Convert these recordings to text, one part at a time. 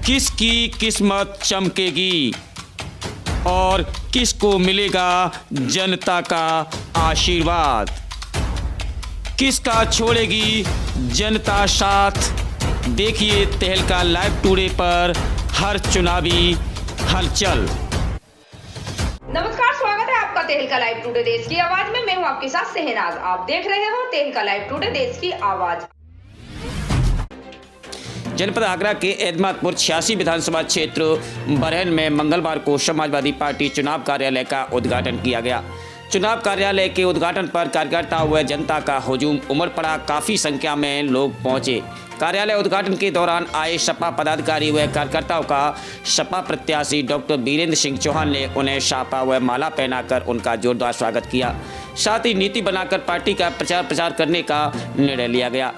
किसकी किस्मत चमकेगी और किसको मिलेगा जनता का आशीर्वाद, किसका छोड़ेगी जनता साथ। देखिए तहलका लाइव टुडे पर हर चुनावी हलचल। नमस्कार, स्वागत है आपका तहलका लाइव टुडे देश की आवाज में। मैं हूं आपके साथ शहनाज। आप देख रहे हो तहलका लाइव टुडे देश की आवाज। जनपद आगरा के एतमादपुर 86 विधानसभा क्षेत्र बरहन में मंगलवार को समाजवादी पार्टी चुनाव कार्यालय का उद्घाटन किया गया। चुनाव कार्यालय के उद्घाटन पर कार्यकर्ता व जनता का हुजूम उमड़ पड़ा। काफ़ी संख्या में लोग पहुंचे। कार्यालय उद्घाटन के दौरान आए सपा पदाधिकारी व कार्यकर्ताओं का सपा प्रत्याशी डॉक्टर वीरेंद्र सिंह चौहान ने उन्हें शापा व माला पहनाकर उनका जोरदार स्वागत किया। साथ ही नीति बनाकर पार्टी का प्रचार करने का निर्णय लिया गया।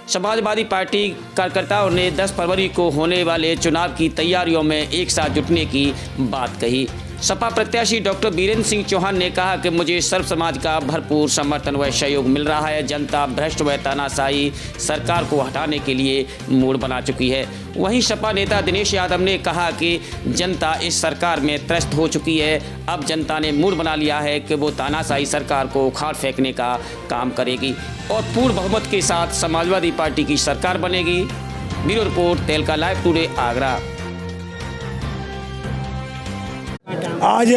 समाजवादी पार्टी कार्यकर्ताओं ने 10 फरवरी को होने वाले चुनाव की तैयारियों में एक साथ जुटने की बात कही। सपा प्रत्याशी डॉक्टर वीरेंद्र सिंह चौहान ने कहा कि मुझे सर्व समाज का भरपूर समर्थन व सहयोग मिल रहा है। जनता भ्रष्ट व तानाशाही सरकार को हटाने के लिए मूड बना चुकी है। वहीं सपा नेता दिनेश यादव ने कहा कि जनता इस सरकार में त्रस्त हो चुकी है। अब जनता ने मूड बना लिया है कि वो तानाशाही सरकार को उखाड़ फेंकने का काम करेगी और पूर्ण बहुमत के साथ समाजवादी पार्टी की सरकार बनेगी। ब्यूरो रिपोर्ट तहलका लाइव टुडे आगरा। आज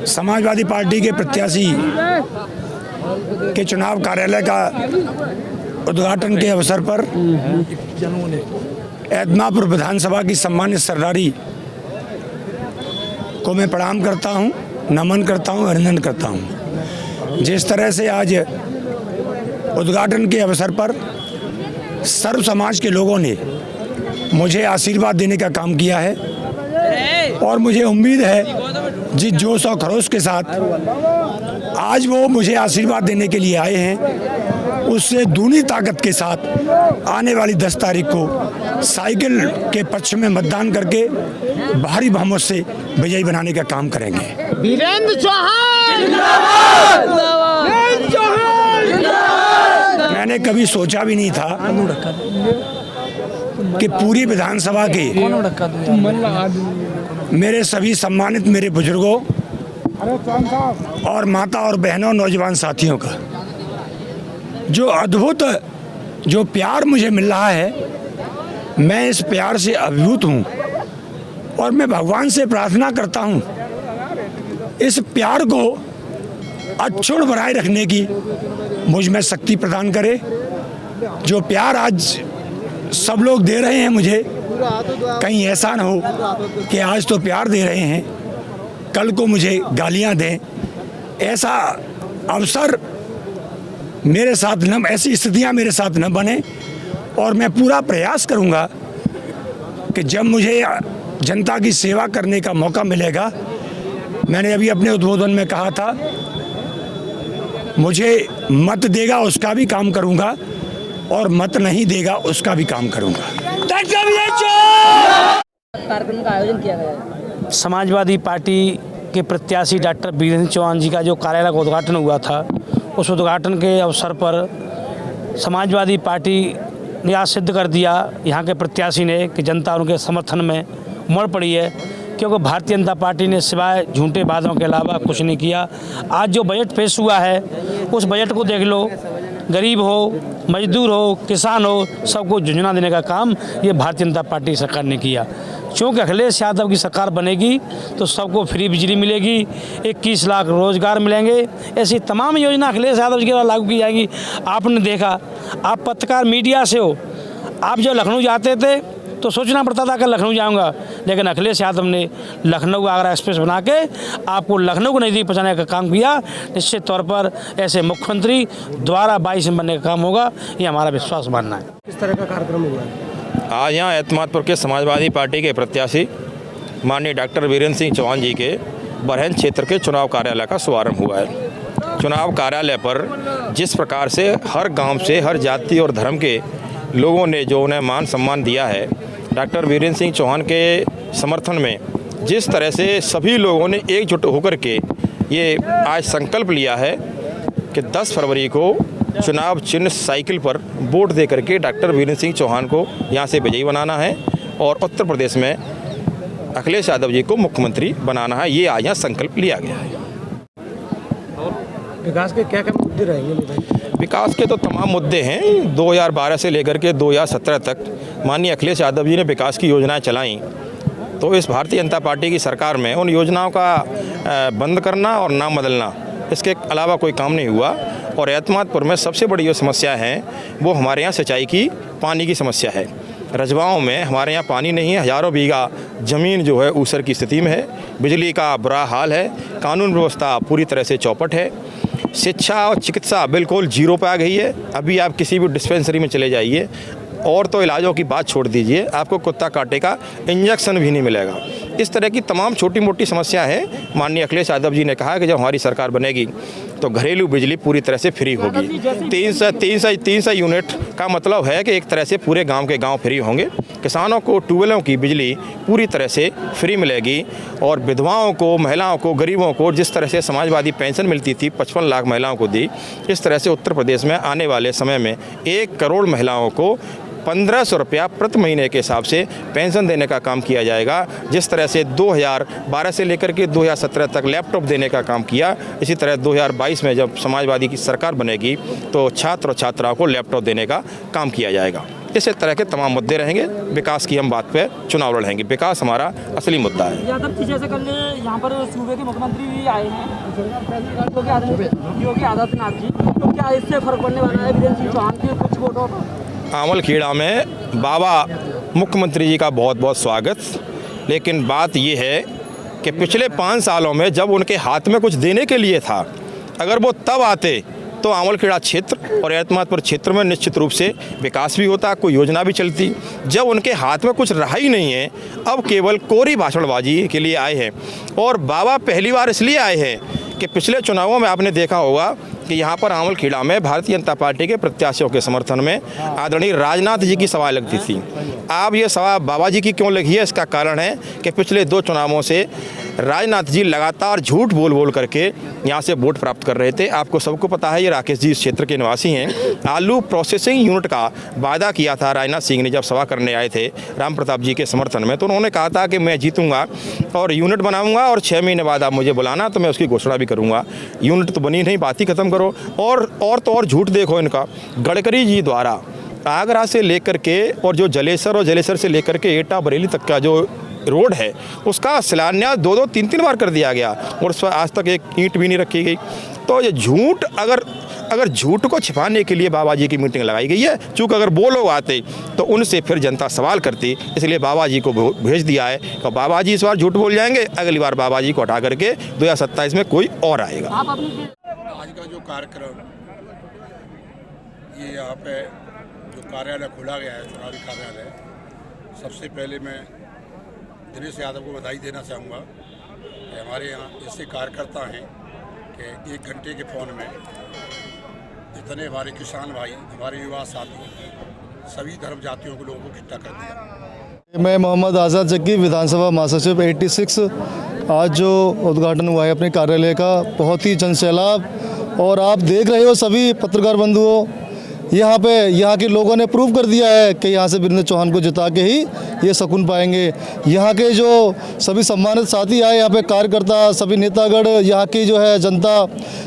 समाजवादी पार्टी के प्रत्याशी के चुनाव कार्यालय का उद्घाटन के अवसर पर एतमादपुर विधानसभा की सम्मानित सरदारी को मैं प्रणाम करता हूं, नमन करता हूं, अभिनंदन करता हूं। जिस तरह से आज उद्घाटन के अवसर पर सर्व समाज के लोगों ने मुझे आशीर्वाद देने का काम किया है और मुझे उम्मीद है जिस जोश और खरोश के साथ आज वो मुझे आशीर्वाद देने के लिए आए हैं, उससे दूनी ताकत के साथ आने वाली 10 तारीख को साइकिल के पक्ष में मतदान करके भारी बहुमत से विजयी बनाने का काम करेंगे। वीरेंद्र चौहान मैंने कभी सोचा भी नहीं था कि पूरी विधानसभा के मेरे सभी सम्मानित मेरे बुजुर्गों और माता और बहनों नौजवान साथियों का जो अद्भुत जो प्यार मुझे मिल रहा है, मैं इस प्यार से अभिभूत हूँ और मैं भगवान से प्रार्थना करता हूँ इस प्यार को अक्षुण्ण बनाए रखने की मुझ में शक्ति प्रदान करे। जो प्यार आज सब लोग दे रहे हैं मुझे, कहीं ऐसा न हो कि आज तो प्यार दे रहे हैं, कल को मुझे गालियां दें। ऐसा अवसर मेरे साथ न, ऐसी स्थितियां मेरे साथ न बने और मैं पूरा प्रयास करूंगा कि जब मुझे जनता की सेवा करने का मौका मिलेगा, मैंने अभी अपने उद्बोधन में कहा था, मुझे मत देगा उसका भी काम करूंगा और मत नहीं देगा उसका भी काम करूंगा। कार्यक्रम का आयोजन किया गया है। समाजवादी पार्टी के प्रत्याशी डॉक्टर वीरेंद्र चौहान जी का जो कार्यालय का उद्घाटन हुआ था, उस उद्घाटन के अवसर पर समाजवादी पार्टी ने आज सिद्ध कर दिया यहाँ के प्रत्याशी ने कि जनता उनके समर्थन में उमड़ पड़ी है, क्योंकि भारतीय जनता पार्टी ने सिवाय झूठे वादों के अलावा कुछ नहीं किया। आज जो बजट पेश हुआ है उस बजट को देख लो, गरीब हो, मजदूर हो, किसान हो, सबको योजना देने का काम ये भारतीय जनता पार्टी सरकार ने किया। क्योंकि अखिलेश यादव की सरकार बनेगी तो सबको फ्री बिजली मिलेगी, 21 लाख रोजगार मिलेंगे, ऐसी तमाम योजना अखिलेश यादव जी के द्वारा लागू की जाएगी। आपने देखा, आप पत्रकार मीडिया से हो, आप जब लखनऊ जाते थे तो सोचना पड़ता था कि लखनऊ जाऊंगा, लेकिन अखिलेश यादव ने लखनऊ आगरा एक्सप्रेस बना के आपको लखनऊ को नज़दीक पहुँचाने का काम किया। निश्चित तौर पर ऐसे मुख्यमंत्री द्वारा 22 में बनने का काम होगा, ये हमारा विश्वास मानना है। किस तरह का कार्यक्रम हुआ है? आज यहाँ एतमादपुर के समाजवादी पार्टी के प्रत्याशी माननीय डॉक्टर वीरेंद्र सिंह चौहान जी के बरहन क्षेत्र के चुनाव कार्यालय का शुभारंभ हुआ है। चुनाव कार्यालय पर जिस प्रकार से हर गांव से हर जाति और धर्म के लोगों ने जो उन्हें मान सम्मान दिया है, डॉक्टर वीरेंद्र सिंह चौहान के समर्थन में जिस तरह से सभी लोगों ने एकजुट होकर के ये आज संकल्प लिया है कि 10 फरवरी को चुनाव चिन्ह साइकिल पर वोट दे करके डॉक्टर वीरेंद्र सिंह चौहान को यहाँ से विजयी बनाना है और उत्तर प्रदेश में अखिलेश यादव जी को मुख्यमंत्री बनाना है। ये आज यहाँ संकल्प लिया गया है। विकास के क्या क्या मुद्दे रहेंगे? विकास के तो तमाम मुद्दे हैं। 2012 से लेकर के 2017 तक माननीय अखिलेश यादव जी ने विकास की योजनाएं चलाईं, तो इस भारतीय जनता पार्टी की सरकार में उन योजनाओं का बंद करना और नाम बदलना, इसके अलावा कोई काम नहीं हुआ। और एतमादपुर में सबसे बड़ी जो समस्या है वो हमारे यहाँ सिंचाई की पानी की समस्या है। रजवाओं में हमारे यहाँ पानी नहीं है, हज़ारों बीघा ज़मीन जो है ऊसर की स्थिति में है, बिजली का बुरा हाल है, कानून व्यवस्था पूरी तरह से चौपट है, शिक्षा और चिकित्सा बिल्कुल जीरो पे आ गई है। अभी आप किसी भी डिस्पेंसरी में चले जाइए और तो इलाजों की बात छोड़ दीजिए, आपको कुत्ता काटे का इंजेक्शन भी नहीं मिलेगा। इस तरह की तमाम छोटी मोटी समस्या है। माननीय अखिलेश यादव जी ने कहा कि जब हमारी सरकार बनेगी तो घरेलू बिजली पूरी तरह से फ्री होगी। 300 यूनिट का मतलब है कि एक तरह से पूरे गांव के गांव फ्री होंगे। किसानों को ट्यूबवेलों की बिजली पूरी तरह से फ्री मिलेगी और विधवाओं को, महिलाओं को, गरीबों को जिस तरह से समाजवादी पेंशन मिलती थी, 55 लाख महिलाओं को दी, इस तरह से उत्तर प्रदेश में आने वाले समय में 1 करोड़ महिलाओं को 1500 रुपया प्रति महीने के हिसाब से पेंशन देने का काम किया जाएगा। जिस तरह से 2012 से लेकर के 2017 तक लैपटॉप देने का काम किया, इसी तरह 2022 में जब समाजवादी की सरकार बनेगी तो छात्र और छात्राओं को लैपटॉप देने का काम किया जाएगा। इस तरह के तमाम मुद्दे रहेंगे। विकास की हम बात पे चुनाव लड़ेंगे। विकास हमारा असली मुद्दा है। यादव जी जैसे कल यहाँ पर सूबे के मुख्यमंत्री भी आए हैं, योगी आदित्यनाथ जी, तो क्या इससे फर्क पड़ने वाला है वीरेंद्र सिंह चौहान के कुछ वोटों पर? आमलखेड़ा में बाबा मुख्यमंत्री जी का बहुत बहुत स्वागत, लेकिन बात ये है कि पिछले 5 सालों में जब उनके हाथ में कुछ देने के लिए था, अगर वो तब आते तो आमलखेड़ा क्षेत्र और एतमादपुर क्षेत्र में निश्चित रूप से विकास भी होता, कोई योजना भी चलती। जब उनके हाथ में कुछ रहा ही नहीं है, अब केवल कोरी भाषणबाजी के लिए आए हैं। और बाबा पहली बार इसलिए आए हैं कि पिछले चुनावों में आपने देखा होगा कि यहाँ पर आमलखेड़ा में भारतीय जनता पार्टी के प्रत्याशियों के समर्थन में आदरणीय राजनाथ जी की सभा लगती थी। अब ये सभा बाबा जी की क्यों लगी है, इसका कारण है कि पिछले 2 चुनावों से राजनाथ जी लगातार झूठ बोल बोल करके यहाँ से वोट प्राप्त कर रहे थे। आपको सबको पता है, ये राकेश जी इस क्षेत्र के निवासी हैं। आलू प्रोसेसिंग यूनिट का वादा किया था राजनाथ सिंह ने जब सभा करने आए थे राम प्रताप जी के समर्थन में, तो उन्होंने कहा था कि मैं जीतूंगा और यूनिट बनाऊंगा और 6 महीने बाद आप मुझे बुलाना तो मैं उसकी घोषणा भी करूंगा। यूनिट तो बनी नहीं, बात ही खत्म करो। और झूठ देखो इनका। गडकरी जी द्वारा आगरा से लेकर के और जो जलेसर और जलेसर से लेकर के एटा बरेली तक का जो रोड है उसका शिलान्यास 2-2, 3-3 बार कर दिया गया और उस पर आज तक एक ईंट भी नहीं रखी गई। तो ये झूठ, अगर झूठ को छिपाने के लिए बाबा जी की मीटिंग लगाई गई है, चूँकि अगर वो लोग आते तो उनसे फिर जनता सवाल करती, इसलिए बाबा जी को भेज दिया है। तो बाबा जी इस बार झूठ बोल जाएंगे, अगली बार बाबा जी को हटा करके 2027 में कोई और आएगा। आज का जो कार्यक्रम, ये यहाँ पे जो कार्यालय खोला गया है, चुनावी कार्यालय, सबसे पहले मैं दिनेश यादव को बधाई देना चाहूँगा कि हमारे यहाँ ऐसे कार्यकर्ता हैं कि 1 घंटे के फ़ोन में इतने हमारे किसान भाई, हमारे युवा साथी, सभी धर्म जातियों के लोगों को इकट्ठा कर दिया। मैं मोहम्मद आज़ाद जग्गी, विधानसभा महासचिव 86। आज जो उद्घाटन हुआ है अपने कार्यालय का, बहुत ही जनसैलाब, और आप देख रहे हो सभी पत्रकार बंधुओं, यहाँ के लोगों ने प्रूव कर दिया है कि यहाँ से वीरेंद्र चौहान को जिता के ही ये सुकून पाएंगे। यहाँ के जो सभी सम्मानित साथी आए, यहाँ पे कार्यकर्ता, सभी नेतागढ़, यहाँ की जो है जनता,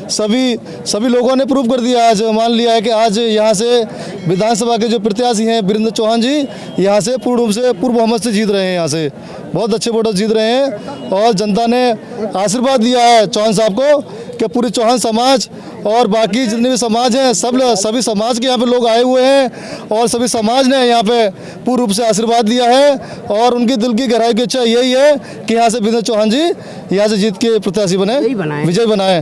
सभी लोगों ने प्रूव कर दिया, आज मान लिया है कि आज यहाँ से विधानसभा के जो प्रत्याशी हैं वीरेंद्र चौहान जी, यहाँ से पूर्ण रूप से पूर्व बहुमत से जीत रहे हैं। यहाँ से बहुत अच्छे वोटर जीत रहे हैं और जनता ने आशीर्वाद दिया है चौहान साहब को कि पूरे चौहान समाज और बाकी जितने भी समाज हैं, सभी समाज के यहाँ पे लोग आए हुए हैं और सभी समाज ने यहाँ पे पूर्ण रूप से आशीर्वाद दिया है और उनकी दिल की गहराई की इच्छा यही है कि यहाँ से वीरेंद्र चौहान जी यहाँ से जीत के प्रत्याशी बने, विजय बनाए।